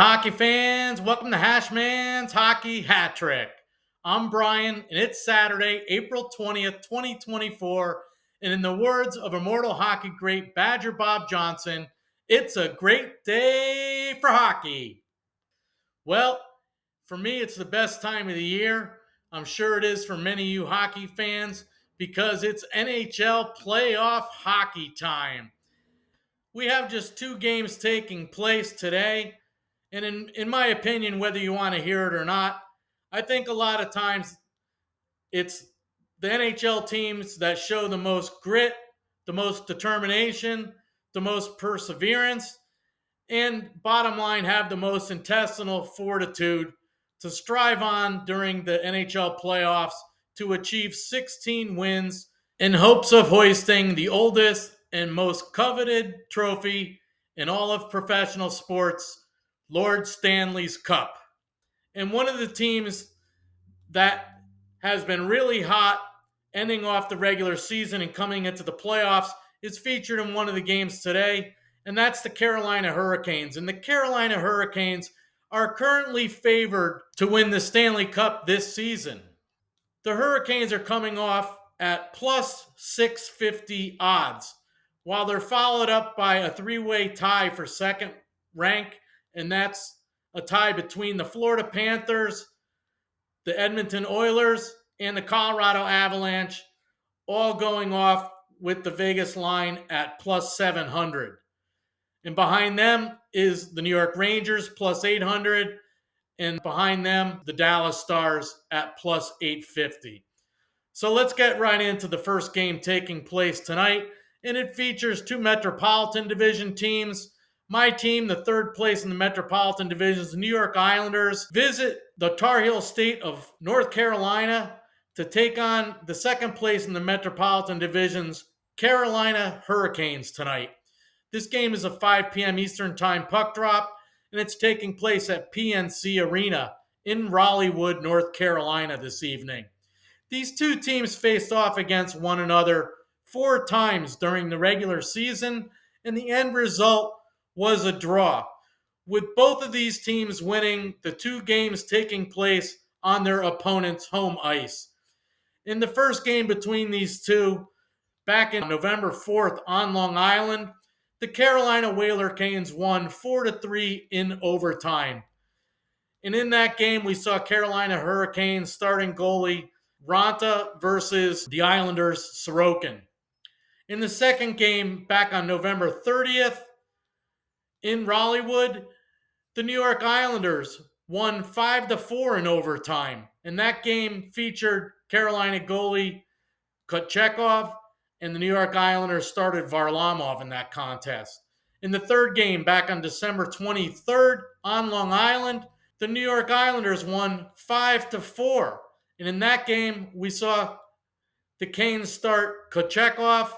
hockey fans. Welcome to Hashmans Hockey Hat-trick. I'm Brian, and it's Saturday, April 20th, 2024. And in the words of immortal hockey great Badger Bob Johnson, it's a great day for hockey. Well, for me, it's the best time of the year. I'm sure it is for many of you hockey fans because it's NHL playoff hockey time. We have just two games taking place today. And in my opinion, whether you want to hear it or not, I think a lot of times it's the NHL teams that show the most grit, the most determination, the most perseverance, and bottom line, have the most intestinal fortitude to strive on during the NHL playoffs to achieve 16 wins in hopes of hoisting the oldest and most coveted trophy in all of professional sports, Lord Stanley's Cup. And one of the teams that has been really hot ending off the regular season and coming into the playoffs is featured in one of the games today, and that's the Carolina Hurricanes. And the Carolina Hurricanes are currently favored to win the Stanley Cup this season. The Hurricanes are coming off at plus 650 odds, while they're followed up by a three-way tie for second rank, and that's a tie between the Florida Panthers, the Edmonton Oilers, and the Colorado Avalanche, all going off with the Vegas line at plus 700. And behind them is the New York Rangers plus 800, and behind them, the Dallas Stars at plus 850. So let's get right into the first game taking place tonight, and it features two Metropolitan Division teams. My team, the third place in the Metropolitan Division, the New York Islanders, visit the Tar Heel state of North Carolina to take on the second place in the Metropolitan Division's Carolina Hurricanes tonight. This game is a 5 p.m. Eastern Time puck drop, and it's taking place at PNC Arena in Raleighwood, North Carolina this evening. These two teams faced off against one another 4 times during the regular season, and the end result was a draw, with both of these teams winning the 2 games taking place on their opponent's home ice. In the first game between these two, back in November 4th on Long Island, the Carolina Whaler-Canes won 4-3 in overtime. And in that game, we saw Carolina Hurricanes starting goalie Ronta versus the Islanders' Sorokin. In the second game, back on November 30th, in Raleighwood, the New York Islanders won 5-4 in overtime. And that game featured Carolina goalie Kochekov, and the New York Islanders started Varlamov in that contest. In the third game, back on December 23rd on Long Island, the New York Islanders won 5-4. And in that game, we saw the Canes start Kochekov,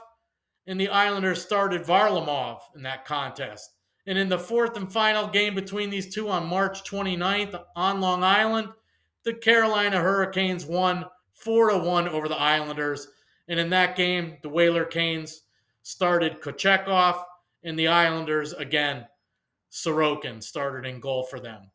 and the Islanders started Varlamov in that contest. And in the fourth and final game between these two on March 29th on Long Island, the Carolina Hurricanes won 4-1 over the Islanders. And in that game, the Whaler-Canes started Kochekov, and the Islanders, again, Sorokin started in goal for them.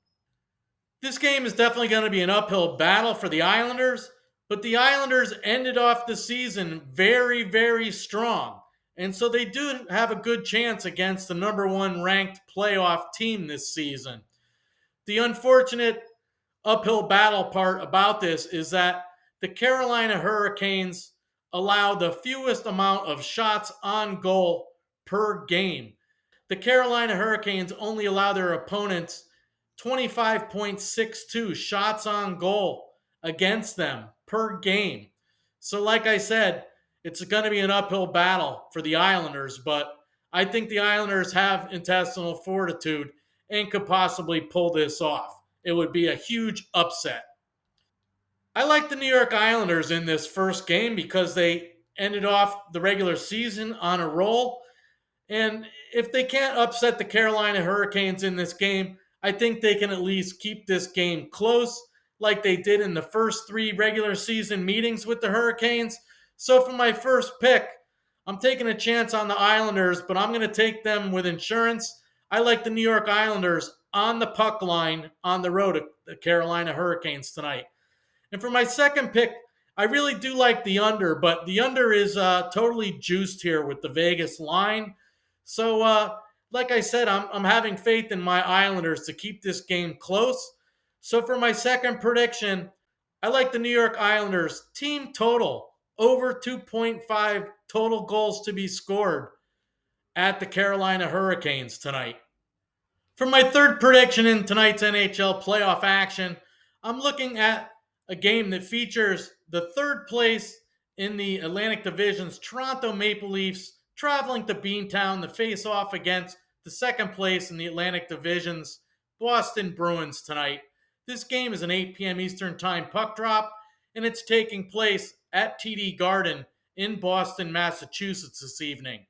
This game is definitely going to be an uphill battle for the Islanders, but the Islanders ended off the season very, very strong. And so they do have a good chance against the number 1 ranked playoff team this season. The unfortunate uphill battle part about this is that the Carolina Hurricanes allow the fewest amount of shots on goal per game. The Carolina Hurricanes only allow their opponents 25.62 shots on goal against them per game. So like I said, it's going to be an uphill battle for the Islanders, but I think the Islanders have intestinal fortitude and could possibly pull this off. It would be a huge upset. I like the New York Islanders in this first game because they ended off the regular season on a roll. And if they can't upset the Carolina Hurricanes in this game, I think they can at least keep this game close like they did in the first 3 regular season meetings with the Hurricanes. So for my first pick, I'm taking a chance on the Islanders, but I'm going to take them with insurance. I like the New York Islanders on the puck line on the road at the Carolina Hurricanes tonight. And for my second pick, I really do like the under, but the under is totally juiced here with the Vegas line. So, like I said, I'm having faith in my Islanders to keep this game close. So for my second prediction, I like the New York Islanders team total over 2.5 total goals to be scored at the Carolina Hurricanes tonight. For my third prediction in tonight's NHL playoff action, I'm looking at a game that features the third place in the Atlantic Division's Toronto Maple Leafs traveling to Beantown to face off against the second place in the Atlantic Division's Boston Bruins tonight. This game is an 8 p.m. Eastern Time puck drop, and it's taking place at TD Garden in Boston, Massachusetts this evening.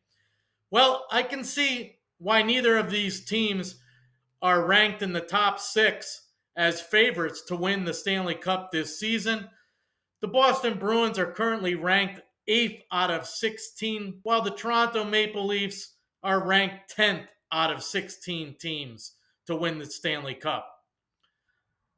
Well, I can see why neither of these teams are ranked in the top 6 as favorites to win the Stanley Cup this season. The Boston Bruins are currently ranked 8th out of 16, while the Toronto Maple Leafs are ranked 10th out of 16 teams to win the Stanley Cup.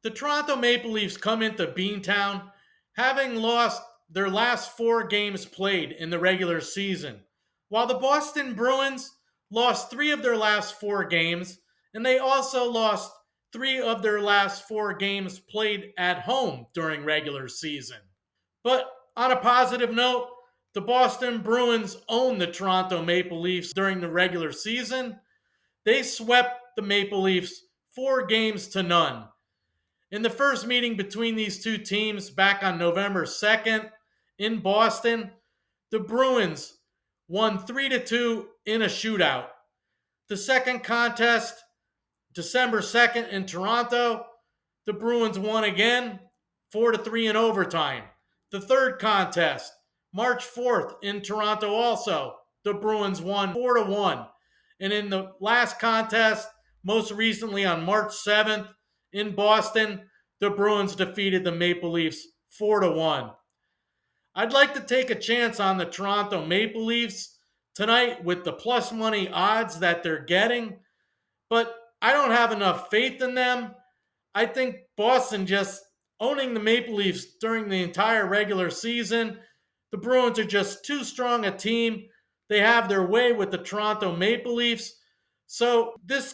The Toronto Maple Leafs come into Beantown having lost their last 4 games played in the regular season, while the Boston Bruins lost 3 of their last 4 games, and they also lost 3 of their last 4 games played at home during regular season. But on a positive note, the Boston Bruins own the Toronto Maple Leafs during the regular season. They swept the Maple Leafs 4 games to none. In the first meeting between these two teams back on November 2nd in Boston, the Bruins won 3-2 in a shootout. The second contest, December 2nd in Toronto, the Bruins won again 4-3 in overtime. The third contest, March 4th in Toronto also, the Bruins won 4-1. And in the last contest, most recently on March 7th in Boston, the Bruins defeated the Maple Leafs 4-1. I'd like to take a chance on the Toronto Maple Leafs tonight with the plus money odds that they're getting, but I don't have enough faith in them. I think Boston just owning the Maple Leafs during the entire regular season, the Bruins are just too strong a team. They have their way with the Toronto Maple Leafs. So this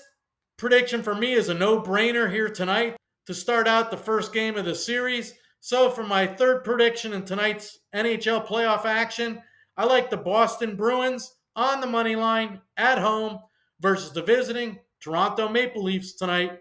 prediction for me is a no-brainer here tonight to start out the first game of the series. So for my third prediction in tonight's NHL playoff action, I like the Boston Bruins on the money line at home versus the visiting Toronto Maple Leafs tonight.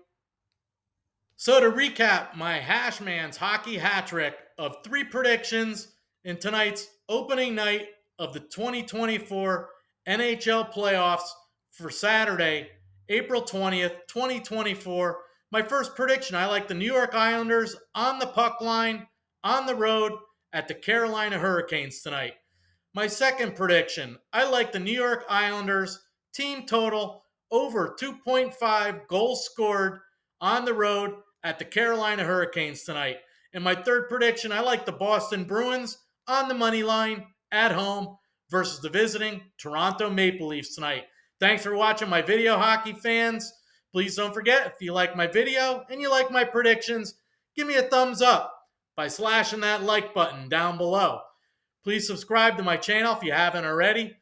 So to recap my Hashmans Hockey Hat-trick of 3 predictions in tonight's opening night of the 2024 NHL playoffs for Saturday, April 20th, 2024. My first prediction, I like the New York Islanders on the puck line, on the road at the Carolina Hurricanes tonight. My second prediction, I like the New York Islanders team total over 2.5 goals scored on the road at the Carolina Hurricanes tonight. And my third prediction, I like the Boston Bruins on the money line at home versus the visiting Toronto Maple Leafs tonight. Thanks for watching my video, hockey fans. Please don't forget, if you like my video and you like my predictions, give me a thumbs up by slashing that like button down below. Please subscribe to my channel if you haven't already.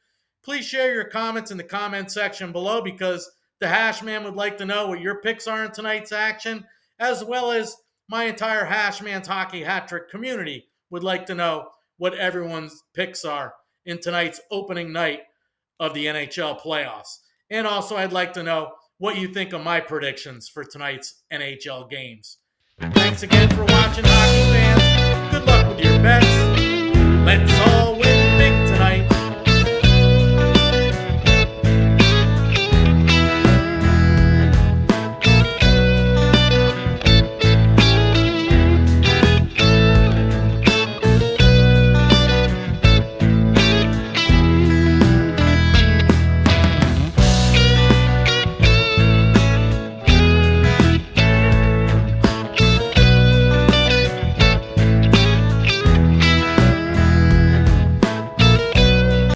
Please share your comments in the comment section below because the Hashman would like to know what your picks are in tonight's action, as well as my entire Hashman's Hockey Hat-trick community would like to know what everyone's picks are in tonight's opening night of the NHL playoffs. And also, I'd like to know what you think of my predictions for tonight's NHL games. Thanks again for watching, hockey fans. Good luck with your bets. Let's all win.